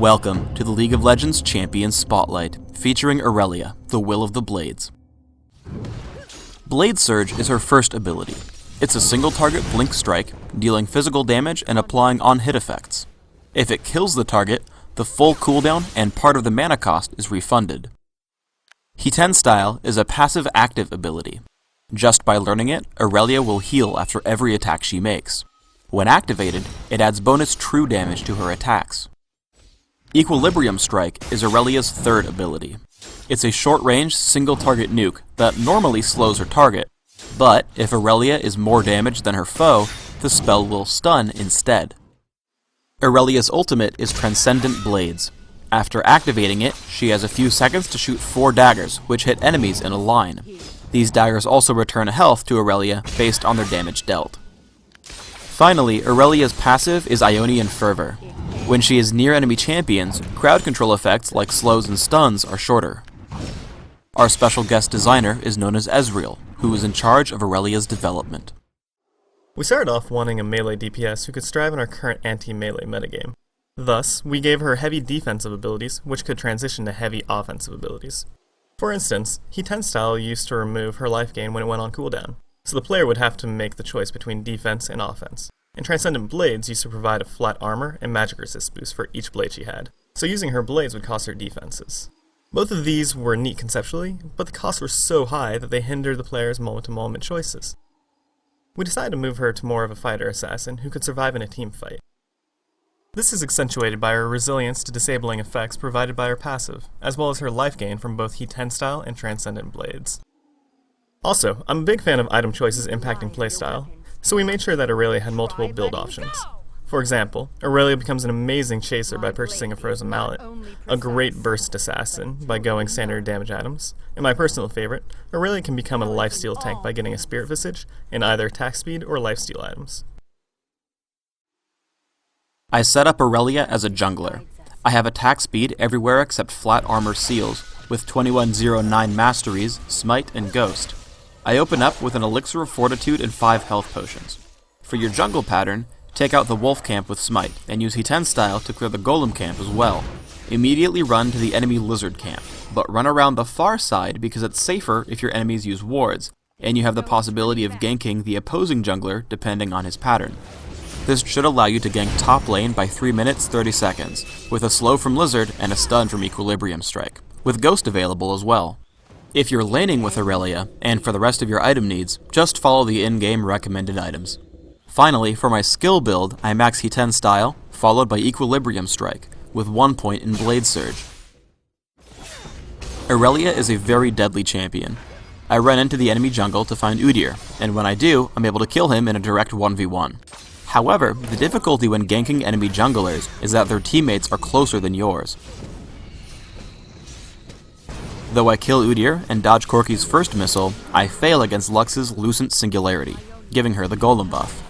Welcome to the League of Legends Champions Spotlight, featuring Irelia, the Will of the Blades. Blade Surge is her first ability. It's a single target blink strike, dealing physical damage and applying on-hit effects. If it kills the target, the full cooldown and part of the mana cost is refunded. Hiten Style is a passive-active ability. Just by learning it, Irelia will heal after every attack she makes. When activated, it adds bonus true damage to her attacks. Equilibrium Strike is Irelia's third ability. It's a short-range, single-target nuke that normally slows her target, but if Irelia is more damaged than her foe, the spell will stun instead. Irelia's ultimate is Transcendent Blades. After activating it, she has a few seconds to shoot 4 daggers, which hit enemies in a line. These daggers also return health to Irelia based on their damage dealt. Finally, Irelia's passive is Ionian Fervor. When she is near enemy champions, crowd control effects like slows and stuns are shorter. Our special guest designer is known as Ezreal, who is in charge of Irelia's development. We started off wanting a melee DPS who could strive in our current anti-melee metagame. Thus, we gave her heavy defensive abilities, which could transition to heavy offensive abilities. For instance, Hiten Style used to remove her life gain when it went on cooldown, so the player would have to make the choice between defense and offense. And Transcendent Blades used to provide a flat armor and magic resist boost for each blade she had, so using her blades would cost her defenses. Both of these were neat conceptually, but the costs were so high that they hindered the player's moment-to-moment choices. We decided to move her to more of a fighter assassin who could survive in a team fight. This is accentuated by her resilience to disabling effects provided by her passive, as well as her life gain from both Hiten Style and Transcendent Blades. Also, I'm a big fan of item choices impacting playstyle, so we made sure that Irelia had multiple build options. For example, Irelia becomes an amazing chaser by purchasing a Frozen Mallet, a great burst assassin by going standard damage items, and my personal favorite, Irelia can become a lifesteal tank by getting a Spirit Visage and either attack speed or lifesteal items. I set up Irelia as a jungler. I have attack speed everywhere except flat armor seals, with 2109 masteries, smite, and ghost. I open up with an elixir of fortitude and 5 health potions. For your jungle pattern, take out the wolf camp with smite, and use Hiten Style to clear the golem camp as well. Immediately run to the enemy lizard camp, but run around the far side because it's safer if your enemies use wards, and you have the possibility of ganking the opposing jungler depending on his pattern. This should allow you to gank top lane by 3 minutes 30 seconds, with a slow from lizard and a stun from Equilibrium Strike, with ghost available as well. If you're laning with Irelia, and for the rest of your item needs, just follow the in-game recommended items. Finally, for my skill build, I max Hiten Style, followed by Equilibrium Strike, with 1 point in Blade Surge. Irelia is a very deadly champion. I run into the enemy jungle to find Udyr, and when I do, I'm able to kill him in a direct 1v1. However, the difficulty when ganking enemy junglers is that their teammates are closer than yours. Though I kill Udyr and dodge Corki's first missile, I fail against Lux's Lucent Singularity, giving her the golem buff.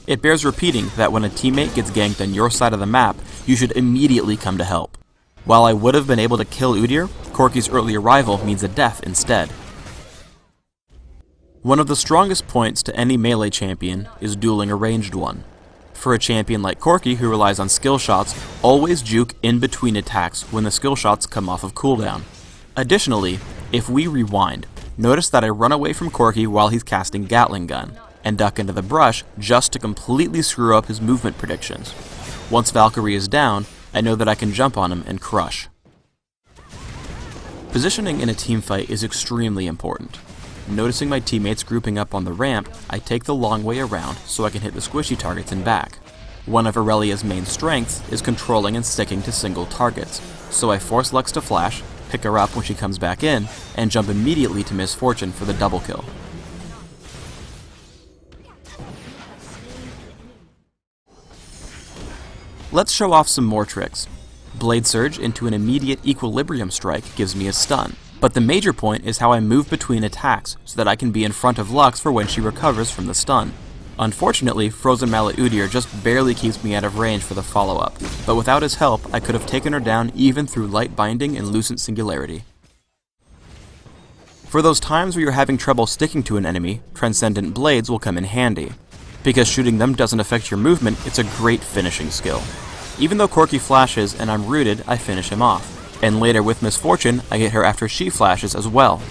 It bears repeating that when a teammate gets ganked on your side of the map, you should immediately come to help. While I would have been able to kill Udyr, Corki's early arrival means a death instead. One of the strongest points to any melee champion is dueling a ranged one. For a champion like Corki who relies on skill shots, always juke in between attacks when the skill shots come off of cooldown. Additionally, if we rewind, notice that I run away from Corki while he's casting Gatling Gun, and duck into the brush just to completely screw up his movement predictions. Once Valkyrie is down, I know that I can jump on him and crush. Positioning in a teamfight is extremely important. Noticing my teammates grouping up on the ramp, I take the long way around so I can hit the squishy targets and back. One of Irelia's main strengths is controlling and sticking to single targets, so I force Lux to flash, pick her up when she comes back in, and jump immediately to Misfortune for the double kill. Let's show off some more tricks. Blade Surge into an immediate Equilibrium Strike gives me a stun. But the major point is how I move between attacks so that I can be in front of Lux for when she recovers from the stun. Unfortunately, Frozen Mallet Udyr just barely keeps me out of range for the follow-up, but without his help, I could have taken her down even through Light Binding and Lucent Singularity. For those times where you're having trouble sticking to an enemy, Transcendent Blades will come in handy. Because shooting them doesn't affect your movement, it's a great finishing skill. Even though Corky flashes and I'm rooted, I finish him off. And later with Misfortune, I get her after she flashes as well.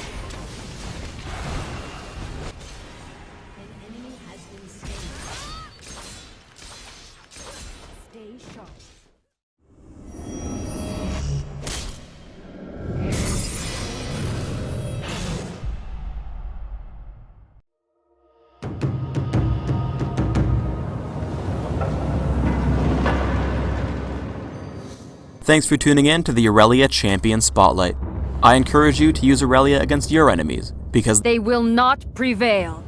Thanks for tuning in to the Irelia Champion Spotlight. I encourage you to use Irelia against your enemies, because They will not prevail.